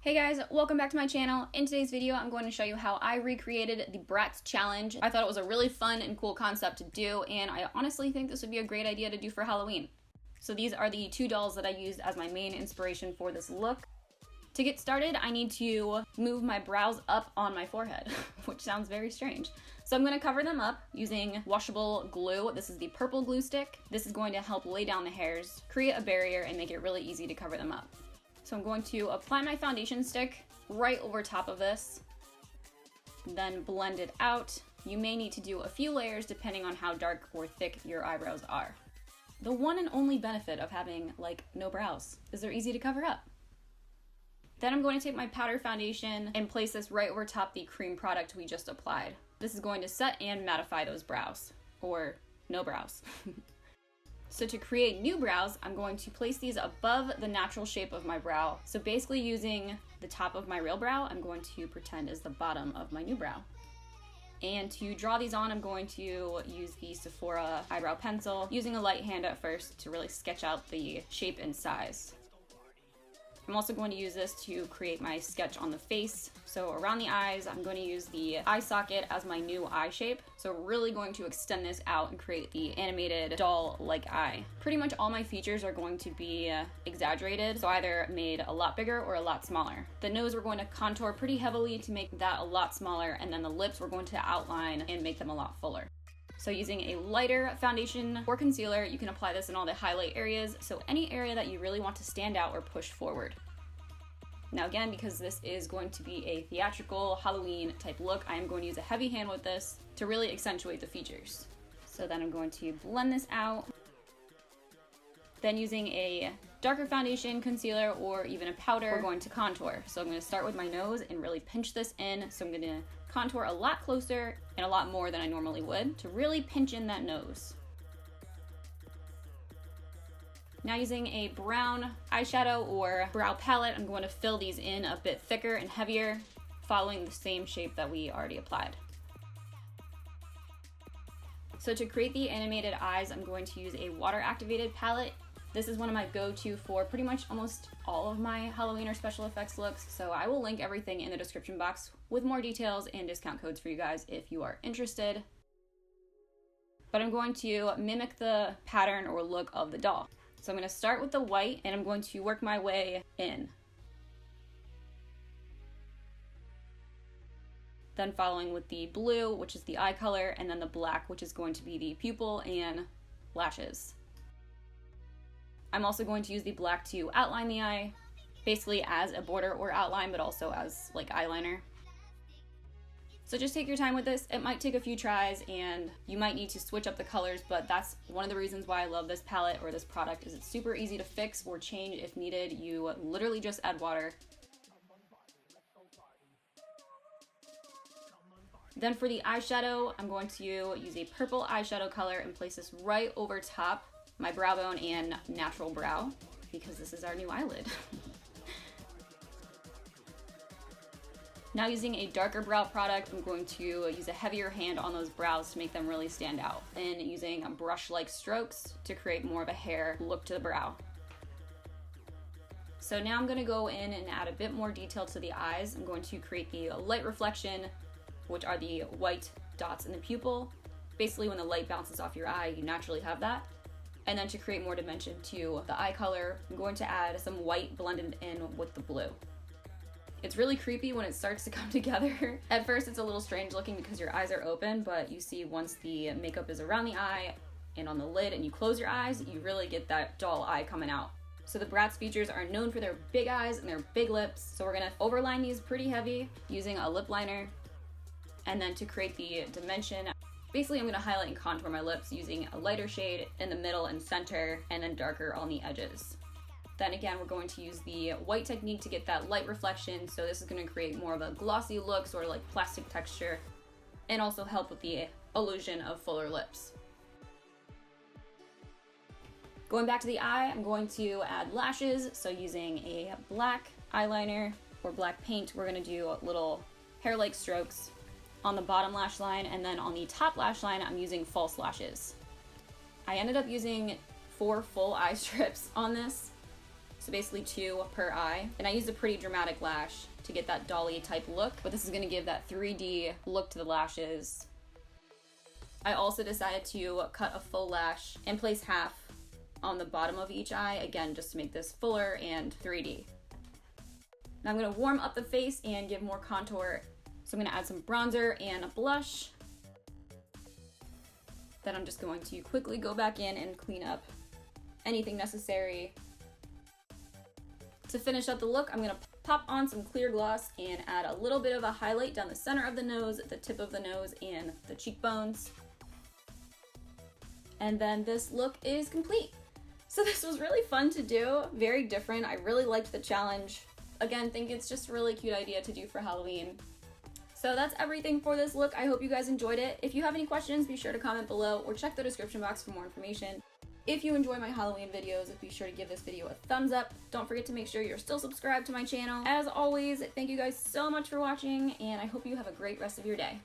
Hey guys, welcome back to my channel. In today's video, I'm going to show you how I recreated the Bratz challenge. I thought it was a really fun and cool concept to do, and I honestly think this would be a great idea to do for Halloween. So these are the two dolls that I used as my main inspiration for this look. To get started, I need to move my brows up on my forehead, which sounds very strange. So I'm going to cover them up using washable glue. This is the purple glue stick. This is going to help lay down the hairs, create a barrier, and make it really easy to cover them up. So I'm going to apply my foundation stick right over top of this, then blend it out. You may need to do a few layers depending on how dark or thick your eyebrows are. The one and only benefit of having no brows is they're easy to cover up. Then I'm going to take my powder foundation and place this right over top the cream product we just applied. This is going to set and mattify those brows, or no brows. So to create new brows, I'm going to place these above the natural shape of my brow. So basically using the top of my real brow, I'm going to pretend is the bottom of my new brow. And to draw these on, I'm going to use the Sephora eyebrow pencil, using a light hand at first to really sketch out the shape and size. I'm also going to use this to create my sketch on the face. So around the eyes, I'm going to use the eye socket as my new eye shape. So really going to extend this out and create the animated doll-like eye. Pretty much all my features are going to be exaggerated, so either made a lot bigger or a lot smaller. The nose we're going to contour pretty heavily to make that a lot smaller, and then the lips we're going to outline and make them a lot fuller. So using a lighter foundation or concealer, you can apply this in all the highlight areas, so any area that you really want to stand out or push forward. Now again, because this is going to be a theatrical Halloween type look, I am going to use a heavy hand with this to really accentuate the features. So then I'm going to blend this out. Then using a darker foundation, concealer, or even a powder, we're going to contour. So I'm going to start with my nose and really pinch this in. So I'm going to contour a lot closer and a lot more than I normally would to really pinch in that nose. Now using a brown eyeshadow or brow palette, I'm going to fill these in a bit thicker and heavier, following the same shape that we already applied. So to create the animated eyes, I'm going to use a water-activated palette. This is one of my go-to for pretty much almost all of my Halloween or special effects looks, so I will link everything in the description box with more details and discount codes for you guys if you are interested. But I'm going to mimic the pattern or look of the doll. So I'm going to start with the white and I'm going to work my way in. Then following with the blue, which is the eye color, and then the black, which is going to be the pupil and lashes. I'm also going to use the black to outline the eye, basically as a border or outline, but also as eyeliner. So just take your time with this. It might take a few tries and you might need to switch up the colors, but that's one of the reasons why I love this palette or this product is it's super easy to fix or change if needed. You literally just add water. Then for the eyeshadow, I'm going to use a purple eyeshadow color and place this right over top my brow bone and natural brow because this is our new eyelid. Now using a darker brow product, I'm going to use a heavier hand on those brows to make them really stand out, and using brush-like strokes to create more of a hair look to the brow. So now I'm going to go in and add a bit more detail to the eyes. I'm going to create the light reflection, which are the white dots in the pupil. Basically when the light bounces off your eye, you naturally have that. And then to create more dimension to the eye color, I'm going to add some white blended in with the blue. It's really creepy when it starts to come together. At first it's a little strange looking because your eyes are open, but you see once the makeup is around the eye and on the lid and you close your eyes, you really get that doll eye coming out. So the Bratz features are known for their big eyes and their big lips, so we're gonna overline these pretty heavy using a lip liner. And then to create the dimension, basically I'm gonna highlight and contour my lips using a lighter shade in the middle and center, and then darker on the edges. Then again, we're going to use the white technique to get that light reflection, so this is going to create more of a glossy look, sort of like plastic texture, and also help with the illusion of fuller lips. Going back to the eye, I'm going to add lashes, so using a black eyeliner or black paint, we're going to do little hair-like strokes on the bottom lash line, and then on the top lash line, I'm using false lashes. I ended up using 4 full eye strips on this. So basically 2 per eye. And I used a pretty dramatic lash to get that dolly type look, but this is gonna give that 3D look to the lashes. I also decided to cut a full lash and place half on the bottom of each eye, again, just to make this fuller and 3D. Now I'm gonna warm up the face and give more contour. So I'm gonna add some bronzer and a blush. Then I'm just going to quickly go back in and clean up anything necessary. To finish up the look, I'm gonna pop on some clear gloss and add a little bit of a highlight down the center of the nose, the tip of the nose, and the cheekbones. And then this look is complete. So this was really fun to do, very different. I really liked the challenge. Again, think it's just a really cute idea to do for Halloween. So that's everything for this look. I hope you guys enjoyed it. If you have any questions, be sure to comment below or check the description box for more information. If you enjoy my Halloween videos, be sure to give this video a thumbs up. Don't forget to make sure you're still subscribed to my channel. As always, thank you guys so much for watching, and I hope you have a great rest of your day.